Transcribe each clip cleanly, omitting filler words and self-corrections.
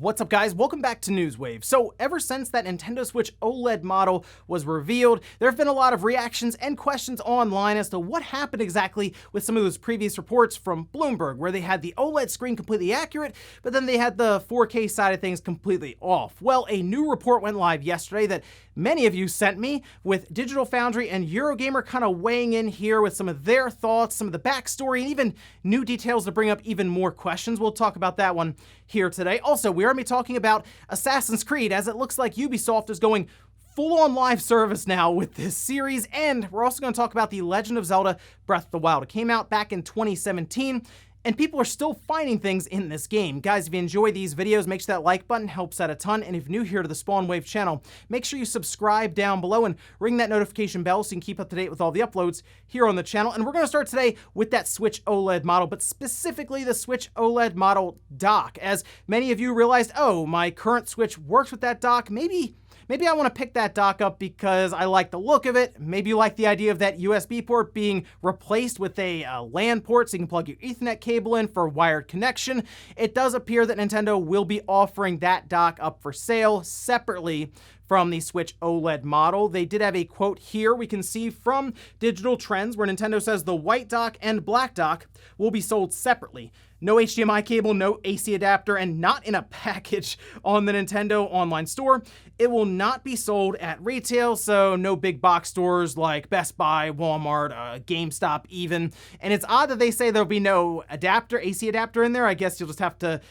What's up, guys? Welcome back to Newswave. So ever since that Nintendo Switch OLED model was revealed, there have been a lot of reactions and questions online as to what happened exactly with some of those previous reports from Bloomberg, where they had the OLED screen completely accurate, but then they had the 4K side of things completely off. Well, a new report went live yesterday that many of you sent me, with Digital Foundry and Eurogamer kind of weighing in here with some of their thoughts, some of the backstory, and even new details to bring up even more questions. We'll talk about that one here today. Also, we're going to be talking about Assassin's Creed, as it looks like Ubisoft is going full-on live service now with this series, and we're also going to talk about The Legend of Zelda Breath of the Wild. It came out back in 2017, and people are still finding things in this game. Guys, if you enjoy these videos, make sure that like button helps out a ton, and if you're new here to the Spawn Wave channel, make sure you subscribe down below and ring that notification bell so you can keep up to date with all the uploads here on the channel. And we're going to start today with that Switch OLED model, but specifically the Switch OLED model dock. As many of you realized, oh, my current Switch works with that dock, maybe I want to pick that dock up because I like the look of it. Maybe you like the idea of that USB port being replaced with a LAN port so you can plug your Ethernet cable in for wired connection. It does appear that Nintendo will be offering that dock up for sale separately from the Switch OLED model. They did have a quote here we can see from Digital Trends where Nintendo says the white dock and black dock will be sold separately. No HDMI cable, no AC adapter, and not in a package on the Nintendo online store. It will not be sold at retail, so no big box stores like Best Buy, Walmart, GameStop even. And it's odd that they say there'll be no adapter, AC adapter in there. I guess you'll just have to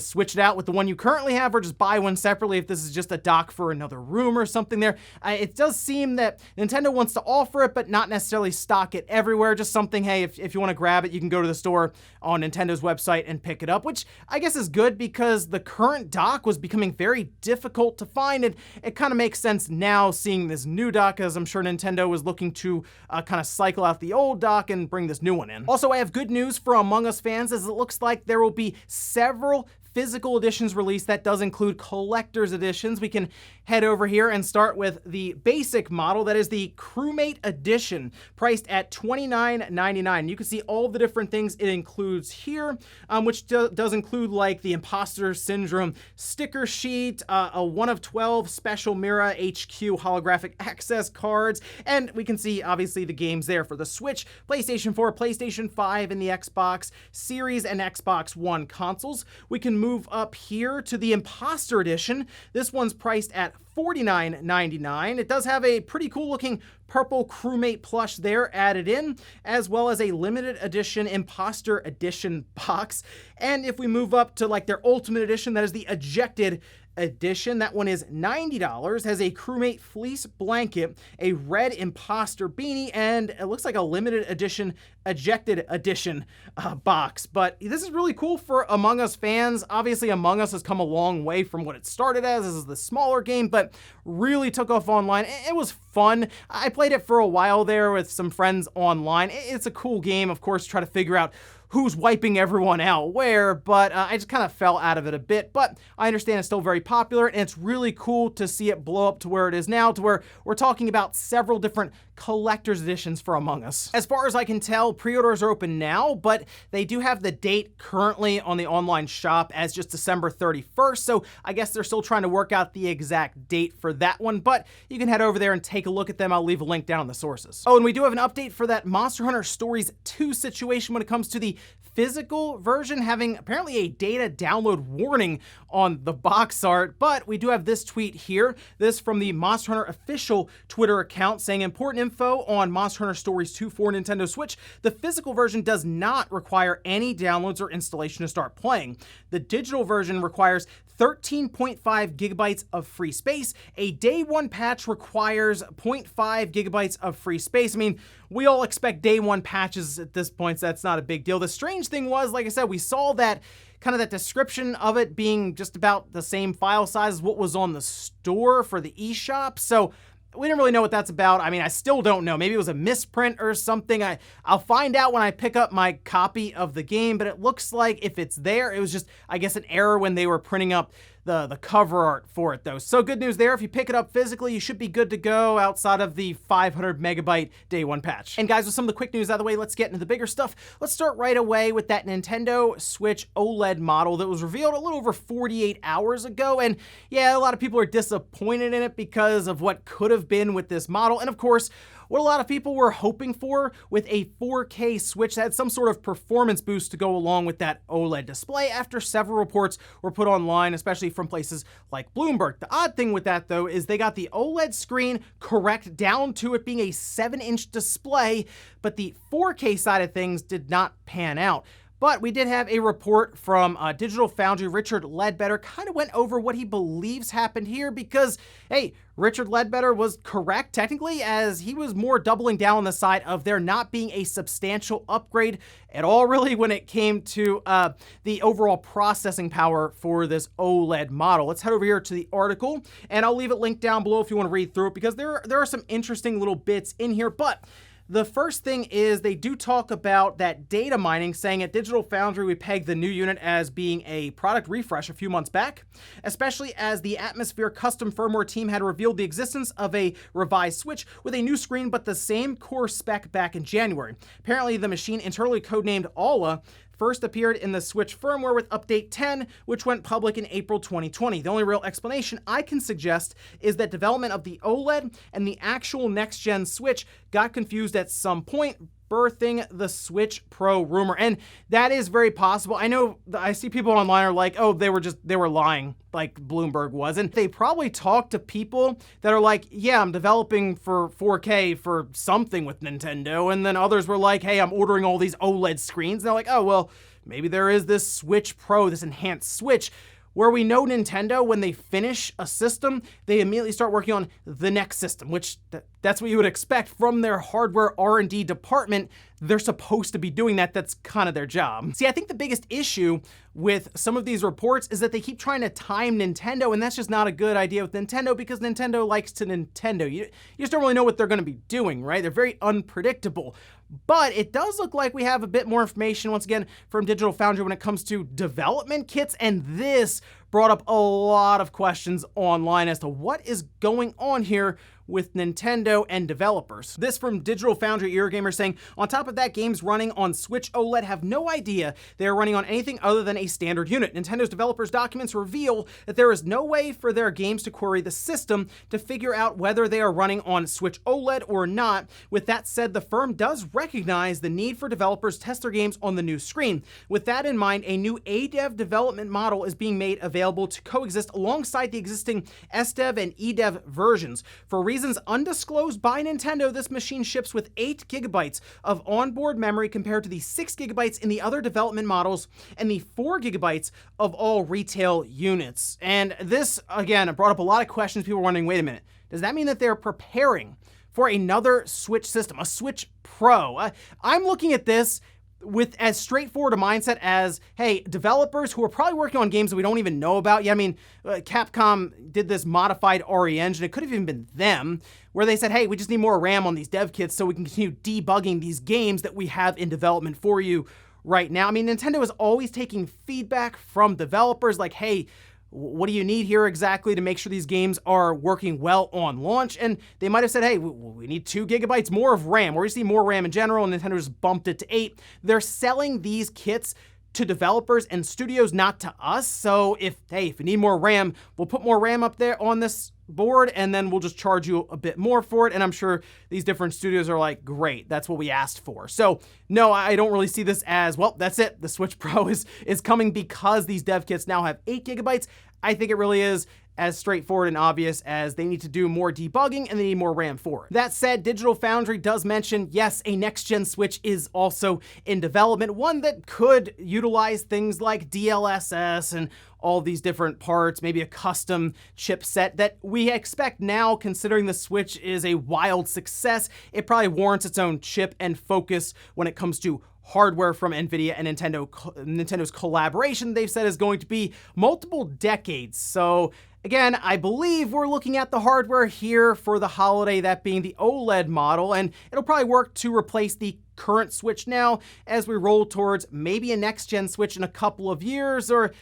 switch it out with the one you currently have, or just buy one separately if this is just a dock for another room or something there. It does seem that Nintendo wants to offer it, but not necessarily stock it everywhere. Just something, hey, if you want to grab it, you can go to the store on Nintendo's website and pick it up, which I guess is good because the current dock was becoming very difficult to find, and it kind of makes sense now seeing this new dock, as I'm sure Nintendo was looking to kind of cycle out the old dock and bring this new one in. Also, I have good news for Among Us fans, as it looks like there will be several physical editions released. That does include collector's editions. We can head over here and start with the basic model. That is the Crewmate edition, priced at $29.99. You can see all the different things it includes here, which does include like the Imposter Syndrome sticker sheet, a 1 of 12 special Mira HQ holographic access cards, and we can see obviously the games there for the Switch, PlayStation 4, PlayStation 5, and the Xbox Series and Xbox One consoles. We can move up here to the Imposter Edition. This one's priced at $49.99. It does have a pretty cool looking purple Crewmate plush there added in, as well as a limited edition Imposter Edition box. And if we move up to like their Ultimate Edition, that is the Ejected Edition. That one is $90, has a Crewmate fleece blanket, a red Imposter beanie, and it looks like a limited edition Ejected Edition box. But this is really cool for Among Us fans. Obviously, Among Us has come a long way from what it started as. This is the smaller game, but really took off online. It was fun. I played it for a while there with some friends online. It's a cool game, of course, to try to figure out who's wiping everyone out where, but I just kind of fell out of it a bit. But I understand it's still very popular, and it's really cool to see it blow up to where it is now, to where we're talking about several different collector's editions for Among Us. As far as I can tell, pre-orders are open now, but they do have the date currently on the online shop as just December 31st, so I guess they're still trying to work out the exact date for that one, but you can head over there and take a look at them. I'll leave a link down in the sources. Oh, and we do have an update for that Monster Hunter Stories 2 situation when it comes to the physical version having apparently a data download warning on the box art, but we do have this tweet here, this from the Monster Hunter official Twitter account, saying important info on Monster Hunter Stories 2 for Nintendo Switch. The physical version does not require any downloads or installation to start playing. The digital version requires 13.5 gigabytes of free space. A day one patch requires 0.5 gigabytes of free space. I mean, we all expect day one patches at this point, so that's not a big deal. The strange thing was, like I said, we saw that kind of that description of it being just about the same file size as what was on the store for the eShop. So we didn't really know what that's about. I mean, I still don't know. Maybe it was a misprint or something. I'll find out when I pick up my copy of the game, but it looks like if it's there, it was just, I guess, an error when they were printing up the cover art for it though. So good news there. If you pick it up physically, you should be good to go outside of the 500 megabyte day one patch. And guys, with some of the quick news out of the way, let's get into the bigger stuff. Let's start right away with that Nintendo Switch OLED model that was revealed a little over 48 hours ago. And yeah, a lot of people are disappointed in it because of what could have been with this model. And of course, what a lot of people were hoping for with a 4K Switch that had some sort of performance boost to go along with that OLED display after several reports were put online, especially from places like Bloomberg. The odd thing with that though is they got the OLED screen correct down to it being a 7-inch display, but the 4K side of things did not pan out. But we did have a report from Digital Foundry. Richard Ledbetter kind of went over what he believes happened here because, hey, Richard Ledbetter was correct technically, as he was more doubling down on the side of there not being a substantial upgrade at all really when it came to the overall processing power for this OLED model. Let's head over here to the article, and I'll leave it linked down below if you want to read through it because there are some interesting little bits in here. But the first thing is they do talk about that data mining, saying at Digital Foundry we pegged the new unit as being a product refresh a few months back, especially as the Atmosphere custom firmware team had revealed the existence of a revised Switch with a new screen but the same core spec back in January. Apparently the machine, internally codenamed Ala, first appeared in the Switch firmware with Update 10, which went public in April 2020. The only real explanation I can suggest is that development of the OLED and the actual next-gen Switch got confused at some point, birthing the Switch Pro rumor. And that is very possible. I know I see people online are like, oh, they were lying, like Bloomberg was. And they probably talked to people that are like, yeah, I'm developing for 4K for something with Nintendo. And then others were like, hey, I'm ordering all these OLED screens. And they're like, oh, well, maybe there is this Switch Pro, this enhanced Switch, where we know Nintendo, when they finish a system, they immediately start working on the next system, which that's what you would expect from their hardware R&D department. They're supposed to be doing that. That's kind of their job. See, I think the biggest issue with some of these reports is that they keep trying to time Nintendo, and that's just not a good idea with Nintendo because Nintendo likes to Nintendo. You just don't really know what they're going to be doing, right? They're very unpredictable. But it does look like we have a bit more information, once again, from Digital Foundry when it comes to development kits, and this brought up a lot of questions online as to what is going on here with Nintendo and developers. This from Digital Foundry Eurogamer saying, on top of that, games running on Switch OLED have no idea they are running on anything other than a standard unit. Nintendo's developers' documents reveal that there is no way for their games to query the system to figure out whether they are running on Switch OLED or not. With that said, the firm does recognize the need for developers to test their games on the new screen. With that in mind, a new ADEV development model is being made available to coexist alongside the existing SDEV and EDEV versions. For reasons undisclosed by Nintendo, this machine ships with 8 gigabytes of onboard memory compared to the 6 gigabytes in the other development models and the 4 gigabytes of all retail units. And this, again, brought up a lot of questions. People were wondering, wait a minute, does that mean that they're preparing for another Switch system, a Switch Pro? I'm looking at this with as straightforward a mindset as, hey, developers who are probably working on games that we don't even know about. Yeah, I mean, Capcom did this modified RE engine. It could have even been them, where they said, hey, we just need more RAM on these dev kits so we can continue debugging these games that we have in development for you right now. I mean, Nintendo is always taking feedback from developers like, hey, what do you need here exactly to make sure these games are working well on launch? And they might have said, hey, we need 2 gigabytes more of RAM, or we just need more RAM in general, and Nintendo just bumped it to 8. They're selling these kits to developers and studios, not to us. So if you need more RAM, we'll put more RAM up there on this board, and then we'll just charge you a bit more for it. And I'm sure these different studios are like, great, that's what we asked for. So no, I don't really see this as, well, that's it. The Switch Pro is coming because these dev kits now have 8 gigabytes. I think it really is as straightforward and obvious as they need to do more debugging and they need more RAM for it. That said, Digital Foundry does mention, yes, a next-gen Switch is also in development, one that could utilize things like DLSS and all these different parts, maybe a custom chipset that we expect now, considering the Switch is a wild success. It probably warrants its own chip and focus when it comes to hardware from NVIDIA and Nintendo's collaboration, they've said, is going to be multiple decades. So again, I believe we're looking at the hardware here for the holiday, that being the OLED model, and it'll probably work to replace the current Switch now as we roll towards maybe a next-gen Switch in a couple of years, or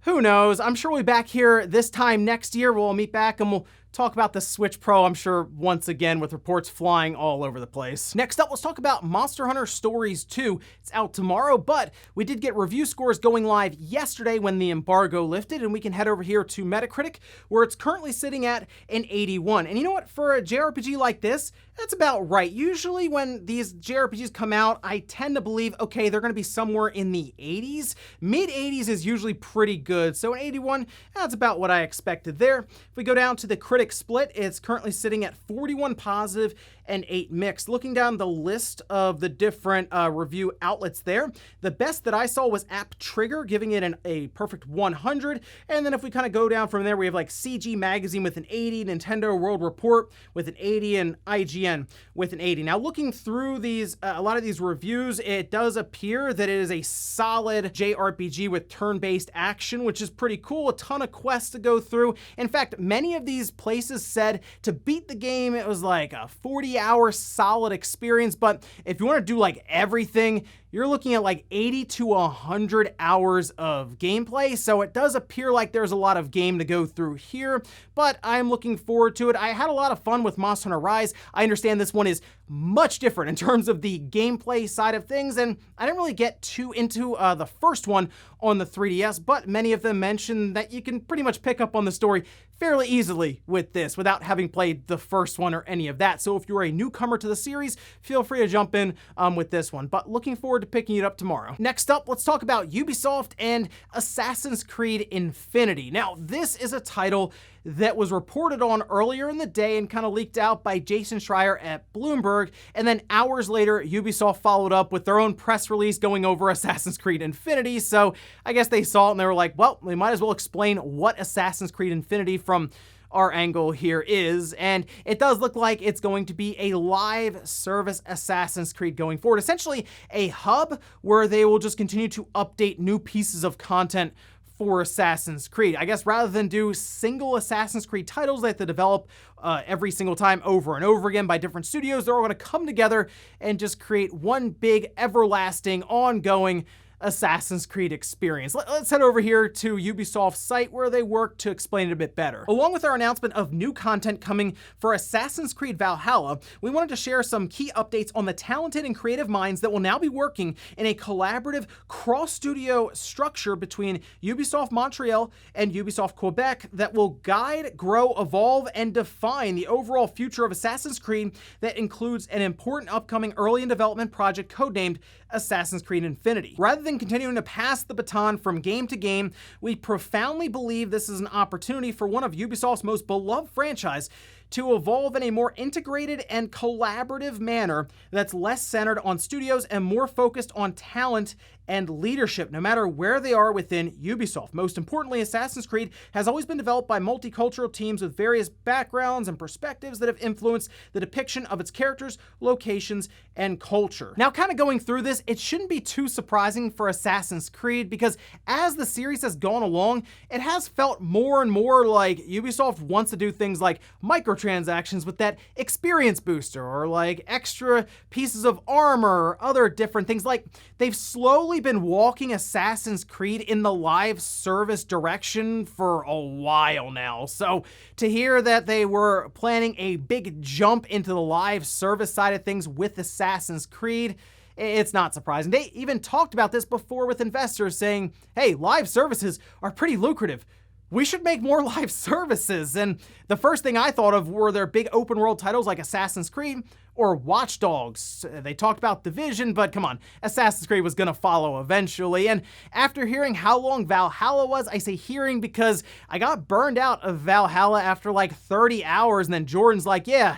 Who knows? I'm sure we'll be back here this time next year. We'll meet back and we'll talk about the Switch Pro, I'm sure, once again, with reports flying all over the place. Next up, let's talk about Monster Hunter Stories 2. It's out tomorrow, but we did get review scores going live yesterday when the embargo lifted, and we can head over here to Metacritic, where it's currently sitting at an 81. And you know what? For a JRPG like this, that's about right. Usually when these JRPGs come out, I tend to believe, okay, they're gonna be somewhere in the 80s. Mid-80s is usually pretty good, so an 81, that's about what I expected there. If we go down to the critic split, it's currently sitting at 41 positive and 8 mixed. Looking down the list of the different review outlets there, the best that I saw was App Trigger, giving it a perfect 100. And then if we kind of go down from there, we have like CG Magazine with an 80, Nintendo World Report with an 80, and IGN with an 80. Now, looking through these, a lot of these reviews, it does appear that it is a solid JRPG with turn-based action, which is pretty cool. A ton of quests to go through. In fact, many of these places said to beat the game, it was like a 40-hour solid experience. But if you want to do like everything, you're looking at like 80 to 100 hours of gameplay. So it does appear like there's a lot of game to go through here, but I'm looking forward to it. I had a lot of fun with Monster Hunter Rise. I understand this one is much different in terms of the gameplay side of things, and I didn't really get too into the first one on the 3DS, but many of them mentioned that you can pretty much pick up on the story fairly easily with this without having played the first one or any of that. So if you're a newcomer to the series, feel free to jump in with this one, but looking forward to picking it up tomorrow. Next up, let's talk about Ubisoft and Assassin's Creed Infinity. Now, this is a title that was reported on earlier in the day and kind of leaked out by Jason Schreier at Bloomberg, and then hours later, Ubisoft followed up with their own press release going over Assassin's Creed Infinity. So I guess they saw it and they were like, well, we might as well explain what Assassin's Creed Infinity from our angle here is, and it does look like it's going to be a live service Assassin's Creed going forward, essentially a hub where they will just continue to update new pieces of content for Assassin's Creed. I guess rather than do single Assassin's Creed titles they have to develop every single time over and over again by different studios, they're all going to come together and just create one big, everlasting, ongoing Assassin's Creed experience. Let's head over here to Ubisoft's site where they work to explain it a bit better. Along with our announcement of new content coming for Assassin's Creed Valhalla, we wanted to share some key updates on the talented and creative minds that will now be working in a collaborative cross-studio structure between Ubisoft Montreal and Ubisoft Quebec that will guide, grow, evolve, and define the overall future of Assassin's Creed that includes an important upcoming early in development project codenamed Assassin's Creed Infinity. Rather than continuing to pass the baton from game to game, we profoundly believe this is an opportunity for one of Ubisoft's most beloved franchise to evolve in a more integrated and collaborative manner that's less centered on studios and more focused on talent and leadership, no matter where they are within Ubisoft. Most importantly, Assassin's Creed has always been developed by multicultural teams with various backgrounds and perspectives that have influenced the depiction of its characters, locations, and culture. Now, kind of going through this, it shouldn't be too surprising for Assassin's Creed because as the series has gone along, it has felt more and more like Ubisoft wants to do things like microtransactions with that experience booster or like extra pieces of armor or other different things. Like they've slowly been walking Assassin's Creed in the live service direction for a while now. So to hear that they were planning a big jump into the live service side of things with Assassin's Creed, it's not surprising. They even talked about this before with investors saying, hey, live services are pretty lucrative. We should make more live services. And the first thing I thought of were their big open world titles like Assassin's Creed or Watch Dogs. They talked about Division, but come on, Assassin's Creed was gonna follow eventually. And after hearing how long Valhalla was, I say hearing because I got burned out of Valhalla after like 30 hours, and then Jordan's like, yeah,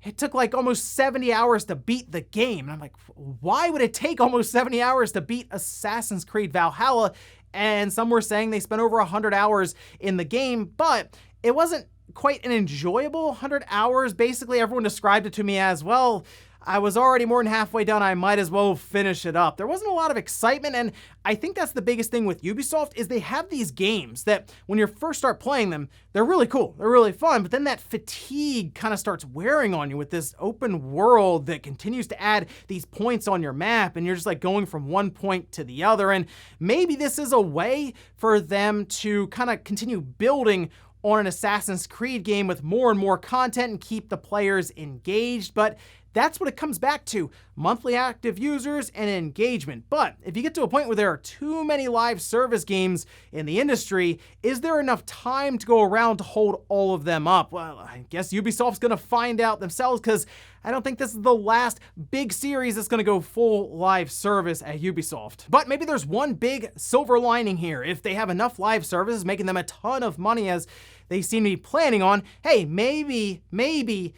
it took like almost 70 hours to beat the game. And I'm like, why would it take almost 70 hours to beat Assassin's Creed Valhalla? And some were saying they spent over 100 hours in the game, but it wasn't quite an enjoyable 100 hours. Basically, everyone described it to me as, well, I was already more than halfway done. I might as well finish it up. There wasn't a lot of excitement, and I think that's the biggest thing with Ubisoft is they have these games that when you first start playing them, they're really cool, they're really fun, but then that fatigue kind of starts wearing on you with this open world that continues to add these points on your map, and you're just like going from one point to the other. And maybe this is a way for them to kind of continue building on an Assassin's Creed game with more and more content and keep the players engaged, but that's what it comes back to, monthly active users and engagement. But if you get to a point where there are too many live service games in the industry, is there enough time to go around to hold all of them up? Well, I guess Ubisoft's gonna find out themselves, because I don't think this is the last big series that's gonna go full live service at Ubisoft. But maybe there's one big silver lining here. If they have enough live services making them a ton of money as they seem to be planning on, hey, maybe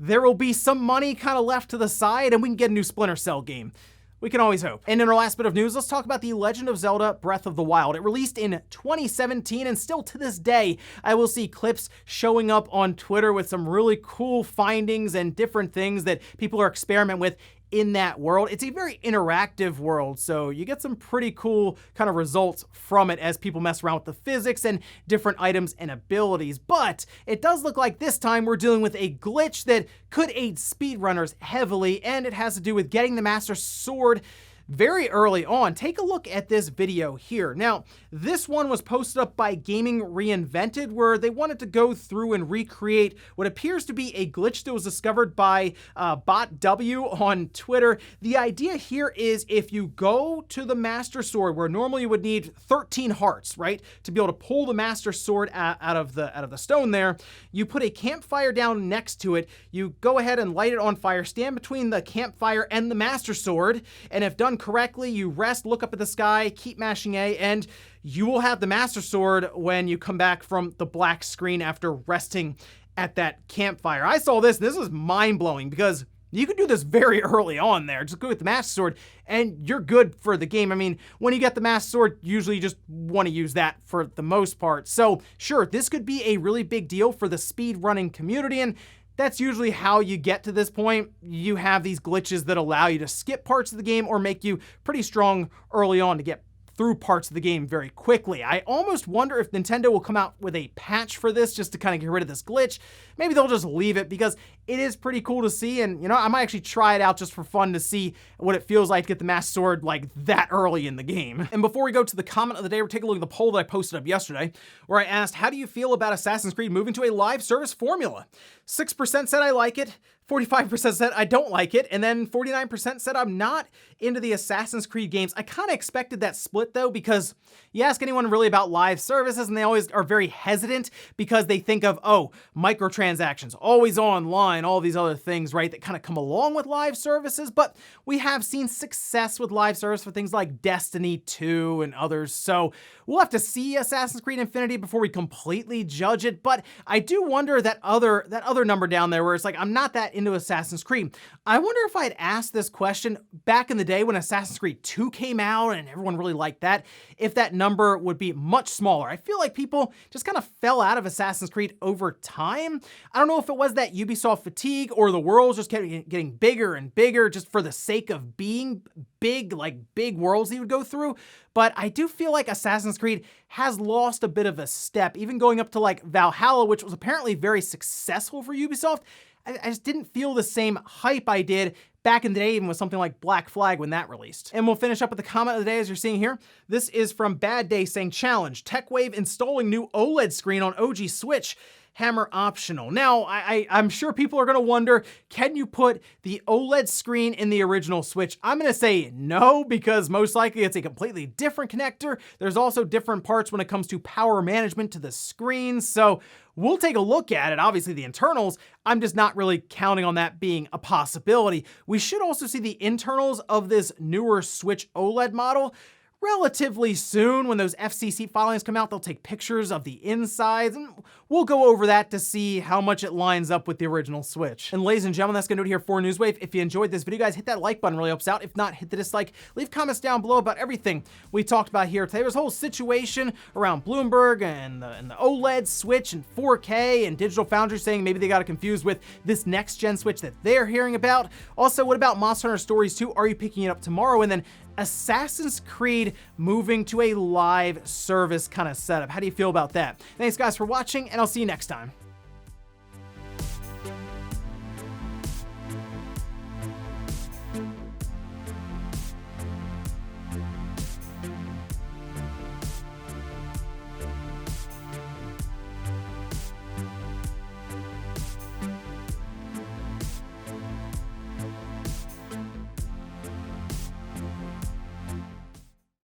there will be some money kind of left to the side and we can get a new Splinter Cell game. We can always hope. And in our last bit of news, let's talk about The Legend of Zelda Breath of the Wild. It released in 2017, and still to this day, I will see clips showing up on Twitter with some really cool findings and different things that people are experimenting with in that world. It's a very interactive world, so you get some pretty cool kind of results from it as people mess around with the physics and different items and abilities. But it does look like this time we're dealing with a glitch that could aid speedrunners heavily, and it has to do with getting the Master Sword very early on. Take a look at this video here. Now, this one was posted up by Gaming Reinvented, where they wanted to go through and recreate what appears to be a glitch that was discovered by Bot W on Twitter. The idea here is if you go to the Master Sword, where normally you would need 13 hearts, right, to be able to pull the Master Sword out of the stone there, you put a campfire down next to it, you go ahead and light it on fire, stand between the campfire and the Master Sword, and if done correctly, you rest, look up at the sky, keep mashing A, and you will have the Master Sword when you come back from the black screen after resting at that campfire. I saw this, and this was mind-blowing, because you could do this very early on there. Just go with the Master Sword, and you're good for the game. I mean, when you get the Master Sword, usually you just want to use that for the most part. So, sure, this could be a really big deal for the speedrunning community, and that's usually how you get to this point. You have these glitches that allow you to skip parts of the game or make you pretty strong early on to get through parts of the game very quickly. I almost wonder if Nintendo will come out with a patch for this just to kind of get rid of this glitch. Maybe they'll just leave it, because it is pretty cool to see, and you know, I might actually try it out just for fun to see what it feels like to get the Master Sword like that early in the game. And before we go to the comment of the day, we're taking a look at the poll that I posted up yesterday, where I asked, how do you feel about Assassin's Creed moving to a live service formula? 6% said I like it, 45% said I don't like it, and then 49% said I'm not into the Assassin's Creed games. I kind of expected that split though, because you ask anyone really about live services and they always are very hesitant because they think of, oh, microtransactions, always online, all these other things, right, that kind of come along with live services. But we have seen success with live service for things like Destiny 2 and others. So we'll have to see Assassin's Creed Infinity before we completely judge it. But I do wonder that other number down there where it's like, I'm not that into Assassin's Creed. I wonder if I'd asked this question back in the day when Assassin's Creed 2 came out and everyone really liked that, if that number would be much smaller. I feel like people just kind of fell out of Assassin's Creed over time. I don't know if it was that Ubisoft fatigue or the worlds just kept getting bigger and bigger just for the sake of being big, like big worlds that you would go through. But I do feel like Assassin's Creed has lost a bit of a step, even going up to like Valhalla, which was apparently very successful for Ubisoft. I just didn't feel the same hype I did back in the day, even with something like Black Flag when that released. And we'll finish up with the comment of the day as you're seeing here. This is from Bad Day saying, challenge, TechWave installing new OLED screen on OG Switch. Hammer optional. Now, I'm sure people are going to wonder, can you put the OLED screen in the original Switch? I'm going to say no, because most likely it's a completely different connector. There's also different parts when it comes to power management to the screen. So we'll take a look at it. Obviously the internals, I'm just not really counting on that being a possibility. We should also see the internals of this newer Switch OLED model. relatively soon. When those FCC filings come out, they'll take pictures of the insides, and we'll go over that to see how much it lines up with the original Switch. And ladies and gentlemen, that's gonna do it here for Newswave. If you enjoyed this video, guys, hit that like button, really helps out. If not, hit the dislike. Leave comments down below about everything we talked about here today. There's a whole situation around Bloomberg and the OLED Switch and 4K and Digital Foundry saying maybe they got it confused with this next-gen Switch that they're hearing about. Also, what about Monster Hunter Stories 2? Are you picking it up tomorrow? And then Assassin's Creed moving to a live service kind of setup. How do you feel about that? Thanks guys for watching, and I'll see you next time.